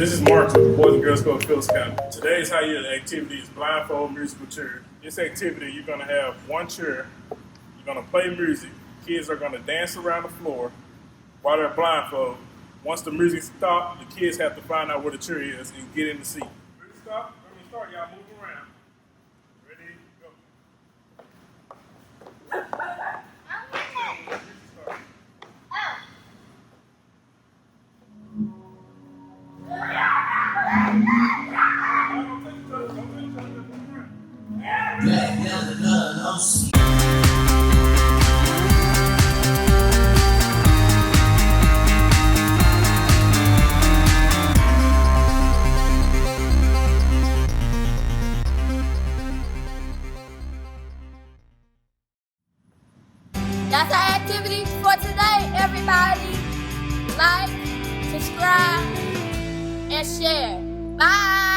This is Mark with the Boys and Girls Club Phillips County. Today's How You activity is blindfold musical chair. This activity, you're going to have one chair, you're going to play music, kids are going to dance around the floor while they're blindfolded. Once the music stops, the kids have to find out where the chair is and get in the seat. Music stop, when we start, y'all move around. Ready, go. That's our activity for today, everybody. Like, subscribe, and share. Bye.